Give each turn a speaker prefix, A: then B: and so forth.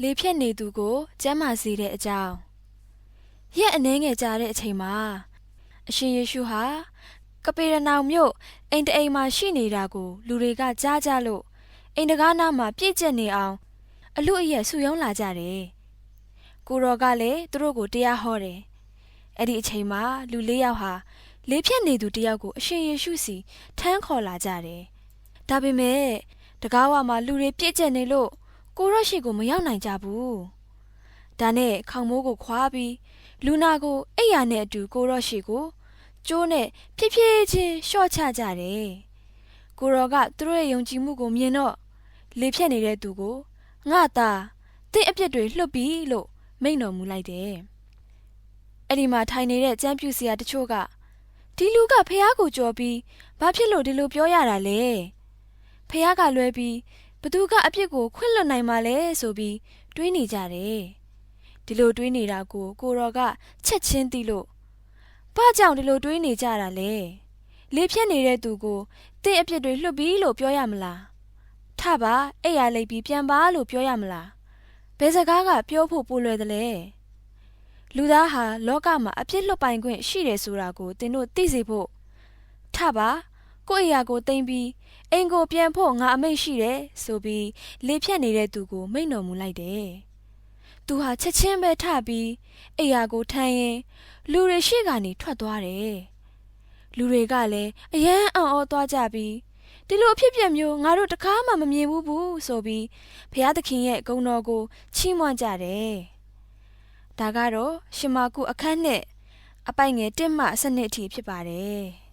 A: လေဖြတ်နေသူကိုကျမ်းမာစေတဲ့အကြောင်းရက်အနှဲငယ်ကြာတဲ့အချိန်မှာအရှင်ယေရှုဟာကပေရနောင်မြို့အိမ်တအိမ်မှာရှိနေတာကိုလူတွေကကြားကြလို့အိမ်တကားနားမှာပြည့်ကျက်နေအောင်အလုအယက်ဆူယုံလာကြတယ်။ကိုတော်ကလည်းသူတို့ကိုတရားဟောတယ်။အဲ့ဒီအချိန်မှာလူ၄ယောက်ဟာလေဖြတ်နေသူတယောက်ကိုအရှင်ယေရှုစီထမ်းခေါ်လာကြတယ်။ဒါပေမဲ့တကားဝမှာလူတွေပြည့်ကျက်နေလို့ကိုရော့ရှိကိုမရောက်နိုင်ကြဘူး။ဒါနဲ့ခေါင်မိုးကိုခွာပြီးလူနာကိုအိပ်ယာနဲ့အတူကိုရော့ရှိကိုကျိုးနဲ့ဖြည်းဖြည်းချင်းရှော့ချကြတယ်။ကိုရော့ကသူတို့ရဲ့ယုံကြည်မှုကိုမြင်တော့လေဖြတ်နေတဲ့သူကိုငါသားတင့်အပြစ်တွေလွတ်ပြီလို့မိန့်တော်မူလိုက်တယ်။အဲ့ဒီမှာထိုင်နေတဲ့ကျမ်းပြူဆရာတချို့ကဒီလူကဖះကိုကြော်ပြီးဘာဖြစ်လို့ဒီလိုပြောရတာလဲ။ဖះကလွဲပြီးဘသူကအပြစ်ကိုခွင့်လွှတ်နိုင်မှာလဲဆိုပြီးတွေးနေကြတယ်။ဒီလိုတွေးနေတာကိုကိုတော်ကချက်ချင်းသိလို့ဘာကြောင့်ဒီလိုတွေးနေကြတာလဲ။လေဖြတ်နေတဲ့သူကိုတင့်အပြစ်တွေလွတ်ပြီလို့ပြောရမလား။ထပါအိပ်ရလိပ်ပြီးပြန်ပါလို့ပြောရမလား။ဘယ်စကားကပြောဖို့ပိုလွယ်တယ်လဲ။လူသားဟာလောကမှာအပြစ်လွတ်ပိုင်ခွင့်ရှိတယ်ဆိုတာကိုသင်တို့သိစေဖို့ထပါကိုယ့်အရာကိုသိမ့်ပြီးအိမ်ကိုပြန်ဖို့ငါအမိန့်ရှိတယ်ဆိုပြီးလေဖြတ်နေတဲ့သူကိုမိန့်တော်မူလိုက်တယ်။သူဟာချက်ချင်းပဲထပြီးအိမ်ယာကိုထမ်းရင်လူတွေရှေ့ကနေထွက်သွားတယ်။လူတွေကလည်းအယမ်းအံ့ဩသွားကြပြီးဒီလိုအဖြစ်ပြက်မျိုးငါတို့တခါမှမမြင်ဘူးဆိုပြီးဘုရားသခင်ရဲ့ဂုဏ်တော်ကိုချီးမွမ်းကြတယ်။ဒါကတော့ရှမာကုအခန်းနဲ့အပိုင်ငယ်1မှ12အထိဖြစ်ပါတယ်။